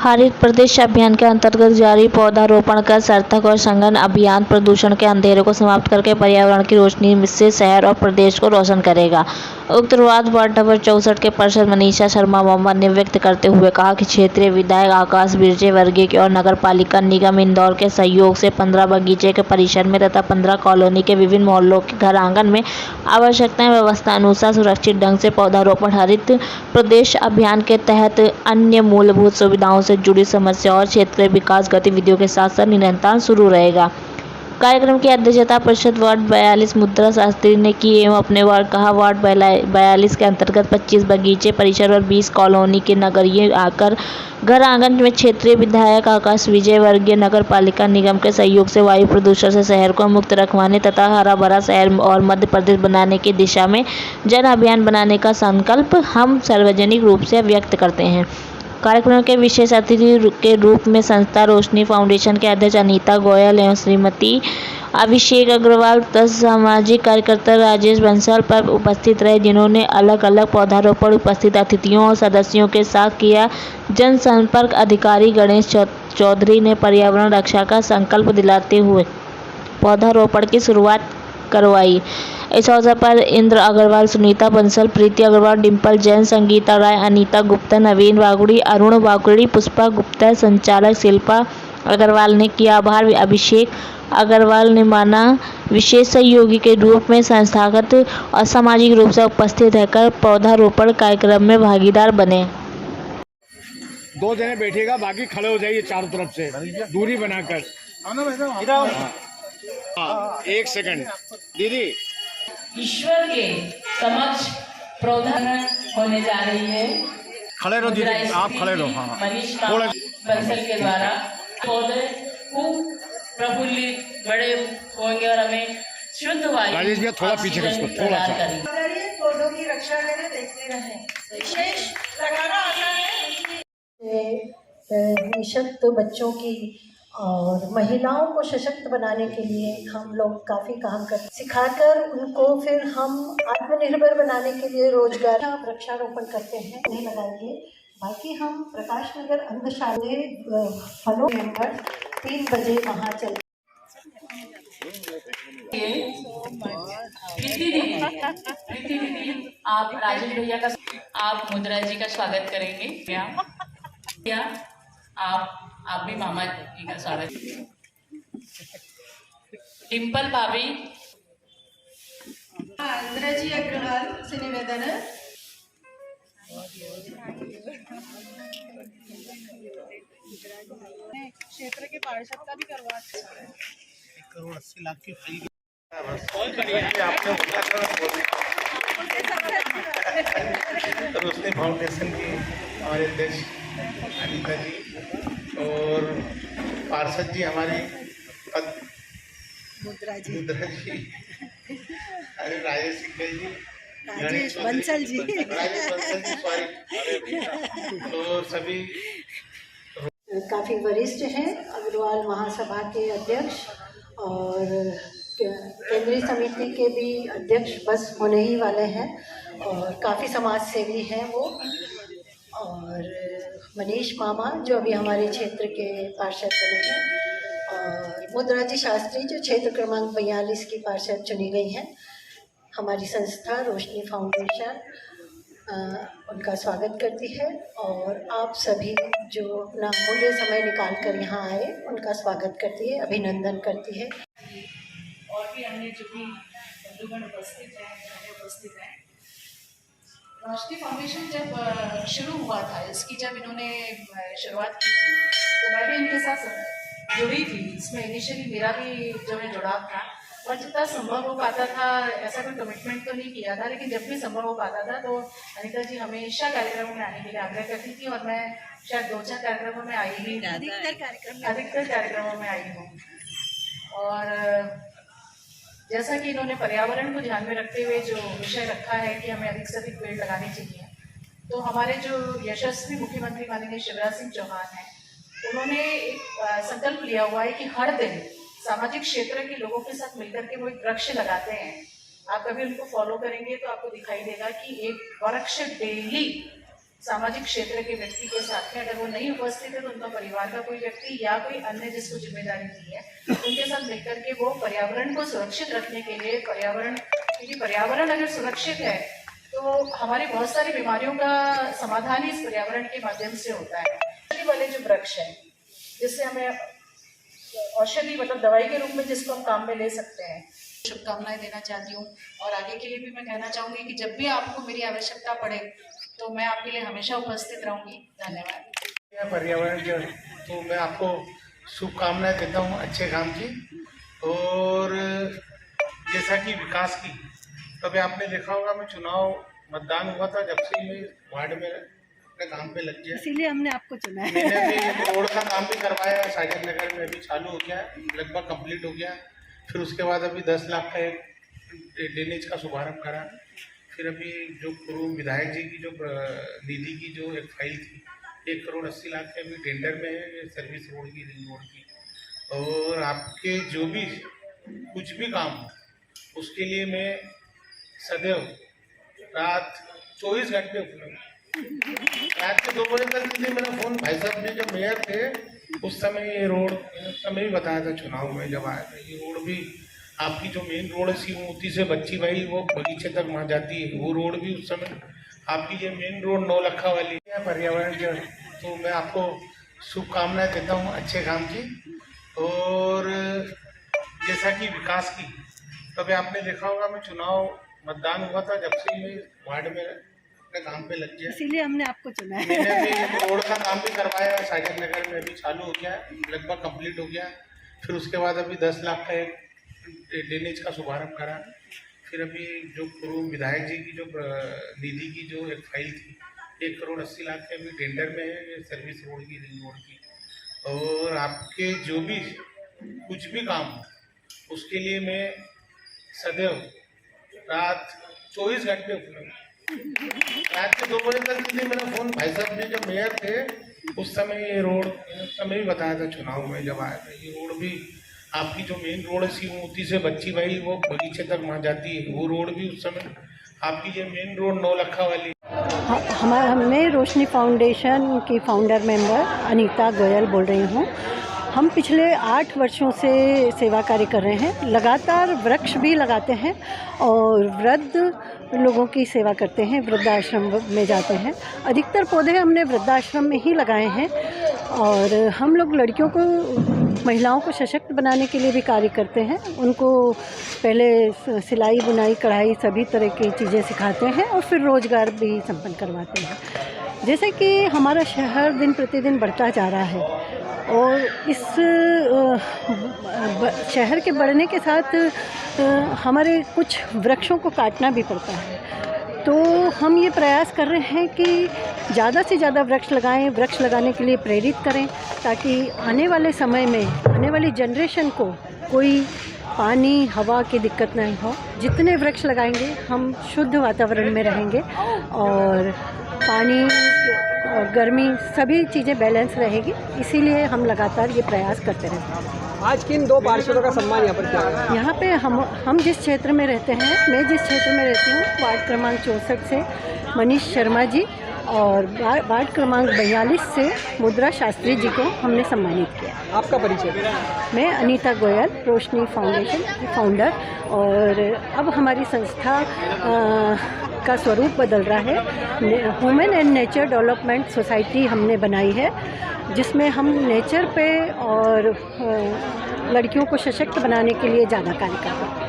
हरित प्रदेश अभियान के अंतर्गत जारी पौधारोपण का सार्थक और सघन अभियान प्रदूषण के अंधेरे को समाप्त करके पर्यावरण की रोशनी से शहर और प्रदेश को रोशन करेगा। उक्त बात वार्ड नंबर 64 के पार्षद मनीषा शर्मा मोहम्मद ने व्यक्त करते हुए कहा कि क्षेत्रीय विधायक आकाश विजयवर्गीय और नगर पालिका निगम इंदौर के सहयोग से 15 बगीचे के परिसर में तथा 15 कॉलोनी के विभिन्न मोहल्लों के घर आंगन में आवश्यकता व्यवस्था अनुसार सुरक्षित ढंग से पौधारोपण हरित प्रदेश अभियान के तहत अन्य मूलभूत सुविधाओं से जुड़ी समस्या और क्षेत्रीय विकास गतिविधियों के साथ साथ निरंतर शुरू रहेगा। कार्यक्रम की अध्यक्षता परिषद वार्ड 42 मुद्रा शास्त्री ने की एवं अपने वार्ड 42 के अंतर्गत 25 बगीचे परिसर और 20 कॉलोनी के नगरीय आकर घर आंगन में क्षेत्रीय विधायक आकाश विजयवर्गीय नगर पालिका निगम के सहयोग से वायु प्रदूषण से शहर को मुक्त रखवाने तथा हरा भरा शहर और मध्य प्रदेश बनाने की दिशा में जन अभियान बनाने का संकल्प हम सार्वजनिक रूप से व्यक्त करते हैं। कार्यक्रम के विशेष अतिथि के रूप में संस्था रोशनी फाउंडेशन के अध्यक्ष अनीता गोयल एवं श्रीमती अभिषेक अग्रवाल तथा सामाजिक कार्यकर्ता राजेश बंसल पर उपस्थित रहे, जिन्होंने अलग अलग पौधारोपण उपस्थित अतिथियों और सदस्यों के साथ किया। जनसंपर्क अधिकारी गणेश चौधरी ने पर्यावरण रक्षा का संकल्प दिलाते हुए पौधारोपण की शुरुआत करवाई। इस अवसर पर इंद्र अग्रवाल, सुनीता बंसल, प्रीति अग्रवाल, डिम्पल जैन, संगीता राय, अनीता गुप्ता, नवीन वागुड़ी, अरुण वागुड़ी, पुष्पा गुप्ता, संचालक शिल्पा अग्रवाल ने किया आभार। अभिषेक अग्रवाल ने माना विशेष सहयोगी के रूप में संस्थागत और सामाजिक रूप से उपस्थित रहकर पौधारोपण कार्यक्रम में भागीदार बने। 2 जने बैठेगा, बाकी खड़े हो जाइए चारों तरफ से दूरी बनाकर। एक सेकंड दीदी। ईश्वर के समक्ष प्रार्थना होने जा रही है। खड़े रहो दीदी, आप खड़े रहो। हाँ, मनीष बंसल के द्वारा पौधे खूब प्रफुल्लित बड़े होंगे और हमें शुद्ध वायु। राजेश भैया थोड़ा पीछे खसको, थोड़ा सा। पौधों की रक्षा करें, देखते रहें। विशेष लगाना आसान है। निःशक्त बच्चों की और महिलाओं को सशक्त बनाने के लिए हम लोग काफ़ी काम कर सिखाकर उनको फिर हम आत्मनिर्भर बनाने के लिए रोजगार वृक्षारोपण करते हैं, उन्हें लगाएंगे। बाकी हम प्रकाश नगर अंधशाले फलों मेंबर 3 बजे वहाँ चल। प्रीति दीदी, आप राजेश भैया का, आप मुद्रा जी का स्वागत करेंगे क्या? आप भी मामा जी का स्वागत। डिम्पल भाभी, इंद्र जी अग्रवाल से निवेदन है। क्षेत्र के पार्षद का भी करवा 1 करोड़ 80 लाख की फाइल रोशनी फाउंडेशन की हमारे अध्यक्ष अनीता जी और पार्षद जी हमारी मुद्रा जी, अरे राजेश जी, राजेश बंसल जी, सॉरी। तो सभी काफ़ी वरिष्ठ हैं, अग्रवाल महासभा के अध्यक्ष और केंद्रीय समिति के भी अध्यक्ष बस होने ही वाले हैं और काफ़ी समाज सेवी हैं वो। और मनीष मामा जो अभी हमारे क्षेत्र के पार्षद बने हैं और मुद्रा जी शास्त्री जो क्षेत्र क्रमांक 42 की पार्षद चुनी गई हैं। हमारी संस्था रोशनी फाउंडेशन उनका स्वागत करती है और आप सभी जो अपना मूल्य समय निकाल कर यहाँ आए उनका स्वागत करती है, अभिनंदन करती है। और भी अन्य जो भी बंधुगण उपस्थित हैं। रोशनी फाउंडेशन जब शुरू हुआ था, इसकी जब इन्होंने शुरुआत की थी तो मैं भी इनके साथ जुड़ी थी। इसमें इनिशियली मेरा भी जो है जुड़ाव था और जितना संभव हो पाता था, ऐसा कोई कमिटमेंट तो नहीं किया था, लेकिन जब भी संभव हो पाता था तो अनीता जी हमेशा कार्यक्रमों में आने के लिए आग्रह करती थी और मैं शायद 2-4 कार्यक्रमों में आई ही, अधिकतर कार्यक्रमों में आई हूँ। और जैसा कि इन्होंने पर्यावरण को ध्यान में रखते हुए जो विषय रखा है कि हमें अधिक से अधिक पेड़ लगाने चाहिए, तो हमारे जो यशस्वी मुख्यमंत्री माननीय शिवराज सिंह चौहान हैं, उन्होंने एक संकल्प लिया हुआ है कि हर दिन सामाजिक क्षेत्र के लोगों के साथ मिलकर के वो एक वृक्ष लगाते हैं। आप कभी उनको फॉलो करेंगे तो आपको दिखाई देगा कि एक वृक्ष डेली सामाजिक क्षेत्र के व्यक्ति के साथ में, अगर वो नहीं उपस्थित है तो उनका परिवार का कोई व्यक्ति या कोई अन्य जिसको जिम्मेदारी दी है उनके साथ मिलकर के वो पर्यावरण को सुरक्षित रखने के लिए क्योंकि पर्यावरण अगर सुरक्षित है तो हमारी बहुत सारी बीमारियों का समाधान ही इस पर्यावरण के माध्यम से होता है। औषधि वाले जो वृक्ष हैं जिससे हमें औषधि मतलब दवाई के रूप में जिसको हम काम में ले सकते हैं, शुभकामनाएं देना चाहती हूँ। और आगे के लिए भी मैं कहना चाहूँगी कि जब भी आपको मेरी आवश्यकता पड़े तो मैं आपके लिए हमेशा उपस्थित रहूँगी। धन्यवाद। पर्यावरण के तो मैं आपको शुभकामनाएं देता हूँ अच्छे काम की। और जैसा कि विकास की, तभी आपने देखा होगा मैं चुनाव मतदान हुआ था जब से मैं वार्ड में अपने काम पे लग गया, इसीलिए हमने आपको चुना है। मैंने भी रोड का काम भी करवाया, सागर नगर में अभी चालू हो गया, लगभग कंप्लीट हो गया। फिर उसके बाद अभी 10 लाख का एक ड्रेनेज का शुभारंभ करा। फिर अभी जो पूर्व विधायक जी की जो निधि की जो एक फाइल थी 1 करोड़ 80 लाख के अभी टेंडर में है, ये सर्विस रोड की, रिंग रोड की। और आपके जो भी कुछ भी काम हो उसके लिए मैं सदैव रात 24 घंटे उपलब्ध। रात के 2 बजे तक यदि मेरा फ़ोन, भाई साहब ने जब मेयर थे उस समय ये रोड, उस समय भी बताया था चुनाव में जब आया था, ये रोड भी आपकी जो मेन रोड है सीमूती से बच्ची भाई वो बगीचे तक वहाँ जाती है, वो रोड भी उस समय आपकी ये मेन रोड 9 लखा वाली है। पर्यावरण के तो मैं आपको शुभकामनाएं देता हूँ अच्छे काम की। और जैसा कि विकास की, तभी आपने देखा होगा मैं चुनाव मतदान हुआ था जब से मैं वार्ड में अपने काम पे लग गया, इसीलिए हमने आपको चुना है। मैंने भी रोड का काम भी करवाया, सागर नगर में अभी चालू हो गया, लगभग कंप्लीट हो गया। फिर उसके बाद अभी 10 लाख का एक ड्रेनेज का शुभारंभ करा। फिर अभी जो पूर्व विधायक जी की जो निधि की जो एक फाइल थी 1 करोड़ 80 लाख के अभी टेंडर में है, ये सर्विस रोड की, रिंग रोड की। और आपके जो भी कुछ भी काम हो उसके लिए मैं सदैव रात 24 घंटे उपलब्ध। रात के 2 बजे तक यदि मेरा फ़ोन, भाई साहब ने जब मेयर थे उस समय ये रोड, उस समय भी बताया था चुनाव में जब आया था, ये रोड भी आपकी जो मेन रोड है सीमूती से बच्ची भाई वो बगीचे तक वहाँ जाती है, वो रोड भी उस समय आपकी ये मेन रोड 9 लखा वाली। मैं रोशनी फाउंडेशन की फाउंडर मेंबर अनीता गोयल बोल रही हूँ। हम पिछले 8 वर्षों से सेवा कार्य कर रहे हैं, लगातार वृक्ष भी लगाते हैं और वृद्ध लोगों की सेवा करते हैं, वृद्धाश्रम में जाते हैं। अधिकतर पौधे हमने वृद्धाश्रम में ही लगाए हैं और हम लोग लड़कियों को, महिलाओं को सशक्त बनाने के लिए भी कार्य करते हैं। उनको पहले सिलाई, बुनाई, कढ़ाई सभी तरह की चीज़ें सिखाते हैं और फिर रोज़गार भी संपन्न करवाते हैं। जैसे कि हमारा शहर दिन प्रतिदिन बढ़ता जा रहा है और इस शहर के बढ़ने के साथ हमारे कुछ वृक्षों को काटना भी पड़ता है। तो हम ये प्रयास कर रहे हैं कि ज़्यादा से ज़्यादा वृक्ष लगाएं, वृक्ष लगाने के लिए प्रेरित करें ताकि आने वाले समय में, आने वाली जनरेशन को कोई पानी, हवा की दिक्कत नहीं हो। जितने वृक्ष लगाएंगे हम शुद्ध वातावरण में रहेंगे और पानी और गर्मी सभी चीज़ें बैलेंस रहेगी। इसीलिए हम लगातार ये प्रयास करते रहते हैं। आज किन 2 पार्षदों का सम्मान यहाँ पर किया गया? यहाँ पे हम जिस क्षेत्र में रहते हैं, मैं जिस क्षेत्र में रहती हूँ, वार्ड क्रमांक 64 से मनीष शर्मा जी और वार्ड क्रमांक 42 से मुद्रा शास्त्री जी को हमने सम्मानित किया। आपका परिचय? मैं अनीता गोयल, रोशनी फाउंडेशन की फाउंडर। और अब हमारी संस्था का स्वरूप बदल रहा है। Human and nature development society हमने बनाई है जिसमें हम नेचर पे और लड़कियों को सशक्त बनाने के लिए ज़्यादा कार्य कर रहे हैं।